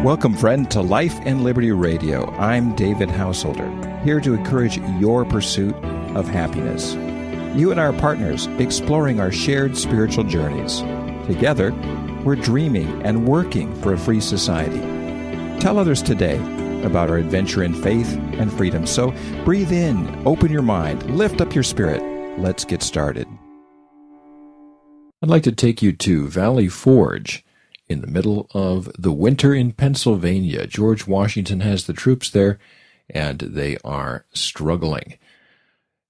Welcome, friend, to Life and Liberty Radio. I'm David Householder, here to encourage your pursuit of happiness. You and our partners exploring our shared spiritual journeys. Together, we're dreaming and working for a free society. Tell others today about our adventure in faith and freedom. So breathe in, open your mind, lift up your spirit. Let's get started. I'd like to take you to Valley Forge. In the middle of the winter in Pennsylvania, George Washington has the troops there, and they are struggling.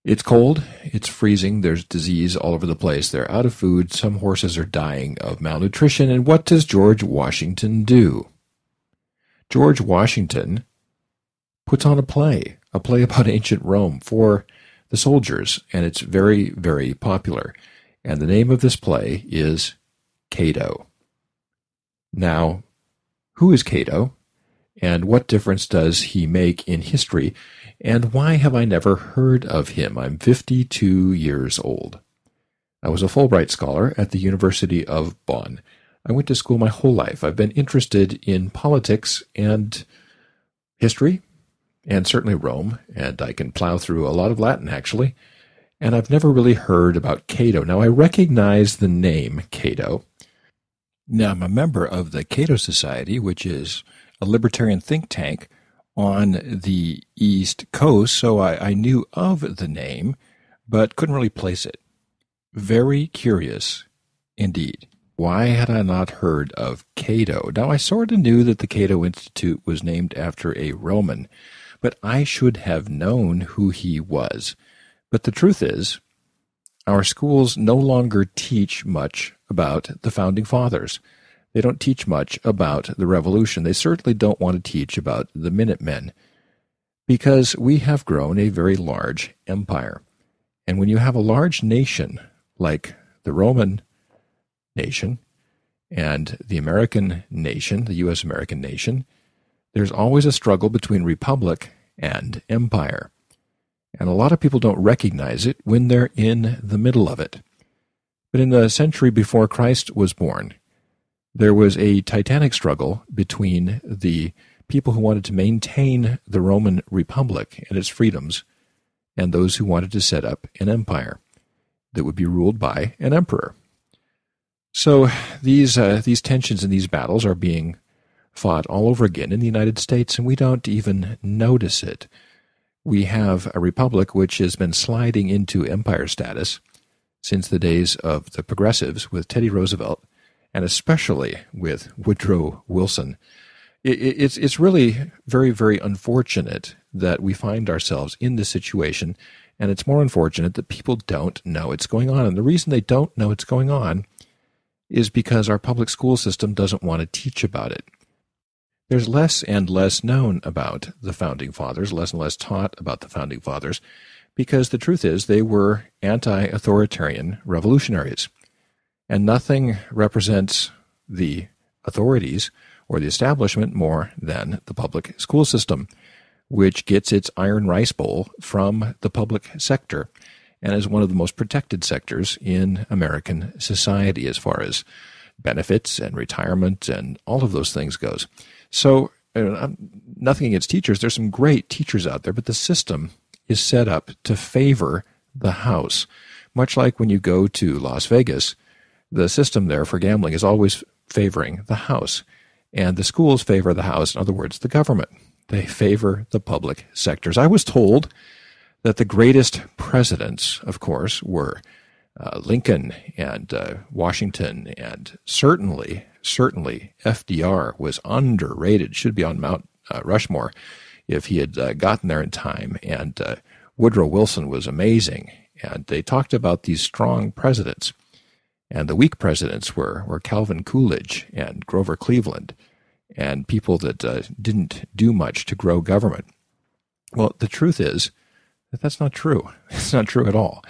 It's cold, it's freezing, there's disease all over the place, they're out of food, some horses are dying of malnutrition, and what does George Washington do? George Washington puts on a play about ancient Rome for the soldiers, and it's very, very popular. And the name of this play is Cato. Now, who is Cato, and what difference does he make in history, and why have I never heard of him? I'm 52 years old. I was a Fulbright scholar at the University of Bonn. I went to school my whole life. I've been interested in politics and history, and certainly Rome, and I can plow through a lot of Latin, actually, and I've never really heard about Cato. Now, I recognize the name Cato. Now, I'm a member of the Cato Society, which is a libertarian think tank on the East Coast, so I knew of the name, but couldn't really place it. Very curious indeed. Why had I not heard of Cato? Now, I sort of knew that the Cato Institute was named after a Roman, but I should have known who he was. But the truth is, our schools no longer teach much about the Founding Fathers. They don't teach much about the Revolution. They certainly don't want to teach about the Minutemen, because we have grown a very large empire. And when you have a large nation like the Roman nation and the American nation, the U.S. American nation, there's always a struggle between republic and empire. And a lot of people don't recognize it when they're in the middle of it. But in the century before Christ was born, there was a titanic struggle between the people who wanted to maintain the Roman Republic and its freedoms and those who wanted to set up an empire that would be ruled by an emperor. So these tensions and these battles are being fought all over again in the United States, and we don't even notice it. We have a republic which has been sliding into empire status since the days of the progressives with Teddy Roosevelt, and especially with Woodrow Wilson. It's really very, very unfortunate that we find ourselves in this situation, and it's more unfortunate that people don't know it's going on. And the reason they don't know it's going on is because our public school system doesn't want to teach about it. There's less and less known about the Founding Fathers, less and less taught about the Founding Fathers, because the truth is they were anti-authoritarian revolutionaries. And nothing represents the authorities or the establishment more than the public school system, which gets its iron rice bowl from the public sector and is one of the most protected sectors in American society as far as benefits and retirement and all of those things goes. So, nothing against teachers. There's some great teachers out there, but the system is set up to favor the house. Much like when you go to Las Vegas, the system there for gambling is always favoring the house. And the schools favor the house, in other words, the government. They favor the public sectors. I was told that the greatest presidents, of course, were Lincoln and Washington, and certainly FDR was underrated, should be on Mount Rushmore if he had gotten there in time, and Woodrow Wilson was amazing, and they talked about these strong presidents, and the weak presidents were Calvin Coolidge and Grover Cleveland, and people that didn't do much to grow government. Well, the truth is that that's not true. It's not true at all.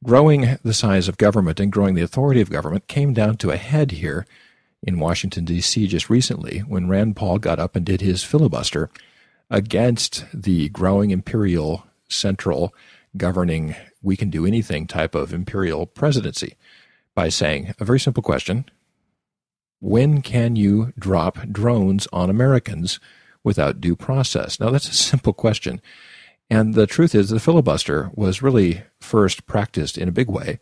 Growing the size of government and growing the authority of government came down to a head here in Washington, D.C. just recently when Rand Paul got up and did his filibuster against the growing imperial, central, governing, we can do anything type of imperial presidency by saying a very simple question: When can you drop drones on Americans without due process? Now, that's a simple question. And the truth is the filibuster was really first practiced in a big way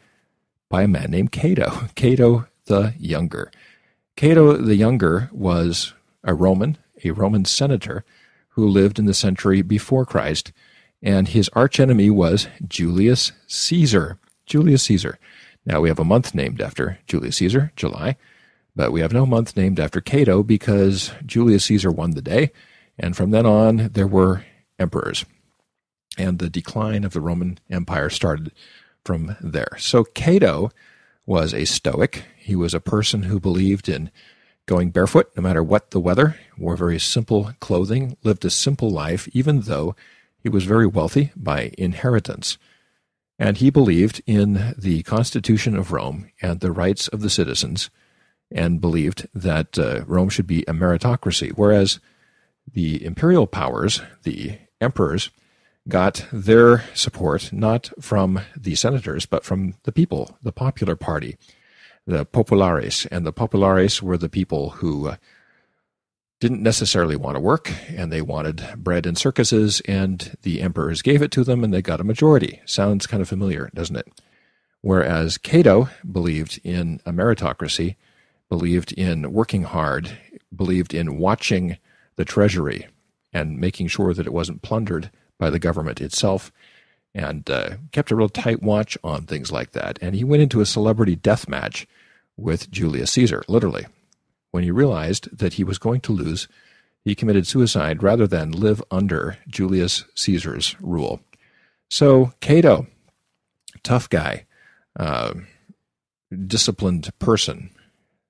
by a man named Cato, Cato the Younger. Cato the Younger was a Roman senator who lived in the century before Christ, and his archenemy was Julius Caesar. Julius Caesar. Now, we have a month named after Julius Caesar, July, but we have no month named after Cato because Julius Caesar won the day, and from then on there were emperors. And the decline of the Roman Empire started from there. So Cato was a Stoic. He was a person who believed in going barefoot no matter what the weather, wore very simple clothing, lived a simple life, even though he was very wealthy by inheritance. And he believed in the Constitution of Rome and the rights of the citizens, and believed that Rome should be a meritocracy, whereas the imperial powers, the emperors, got their support not from the senators, but from the people, the popular party, the populares. And the populares were the people who didn't necessarily want to work, and they wanted bread and circuses, and the emperors gave it to them, and they got a majority. Sounds kind of familiar, doesn't it? Whereas Cato believed in a meritocracy, believed in working hard, believed in watching the treasury and making sure that it wasn't plundered by the government itself, and kept a real tight watch on things like that. And he went into a celebrity death match with Julius Caesar, literally. When he realized that he was going to lose, he committed suicide rather than live under Julius Caesar's rule. So Cato, tough guy, disciplined person,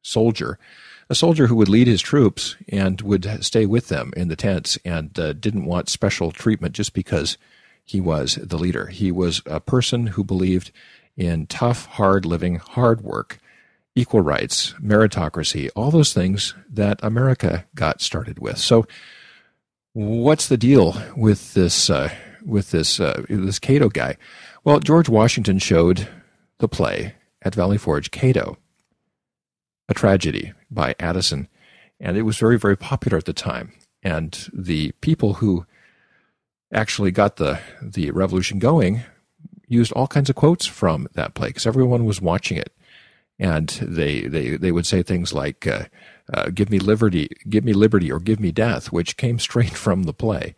soldier, a soldier who would lead his troops and would stay with them in the tents and didn't want special treatment just because he was the leader. He was a person who believed in tough, hard living, hard work, equal rights, meritocracy, all those things that America got started with. So what's the deal with this Cato guy? Well, George Washington showed the play at Valley Forge, Cato, a tragedy by Addison, and it was very, very popular at the time. And the people who actually got the revolution going used all kinds of quotes from that play because everyone was watching it. And they would say things like, give me liberty, or give me death, which came straight from the play.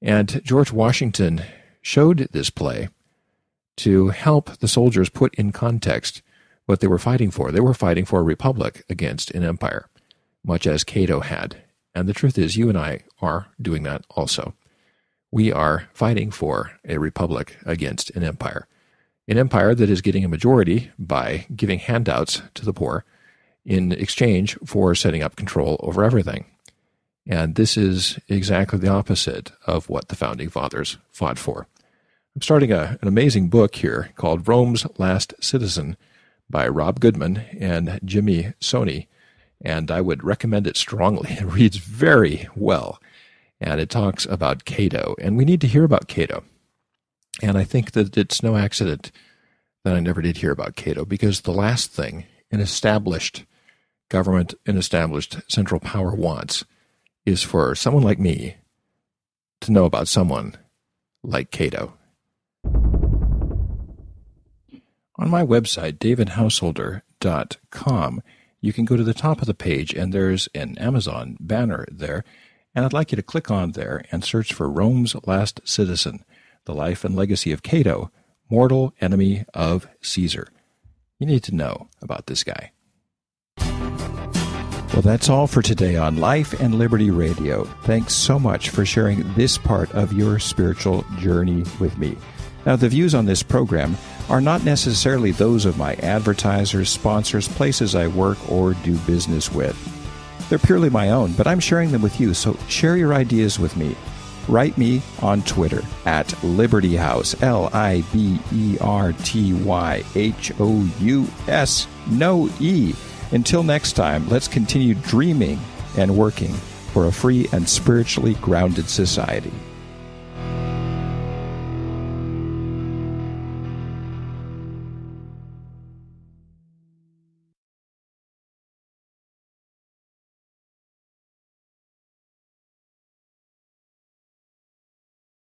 And George Washington showed this play to help the soldiers put in context what they were fighting for. They were fighting for a republic against an empire, much as Cato had. And the truth is, you and I are doing that also. We are fighting for a republic against an empire that is getting a majority by giving handouts to the poor in exchange for setting up control over everything. And this is exactly the opposite of what the Founding Fathers fought for. I'm starting an amazing book here called Rome's Last Citizen by Rob Goodman and Jimmy Soni, and I would recommend it strongly. It reads very well, and it talks about Cato, and we need to hear about Cato. And I think that it's no accident that I never did hear about Cato, because the last thing an established government, an established central power wants is for someone like me to know about someone like Cato. On my website, davidhouseholder.com, you can go to the top of the page, and there's an Amazon banner there, and I'd like you to click on there and search for Rome's Last Citizen, The Life and Legacy of Cato, Mortal Enemy of Caesar. You need to know about this guy. Well, that's all for today on Life and Liberty Radio. Thanks so much for sharing this part of your spiritual journey with me. Now, the views on this program are not necessarily those of my advertisers, sponsors, places I work, or do business with. They're purely my own, but I'm sharing them with you, so share your ideas with me. Write me on Twitter at LibertyHouse, LibertyHous, no E. Until next time, let's continue dreaming and working for a free and spiritually grounded society.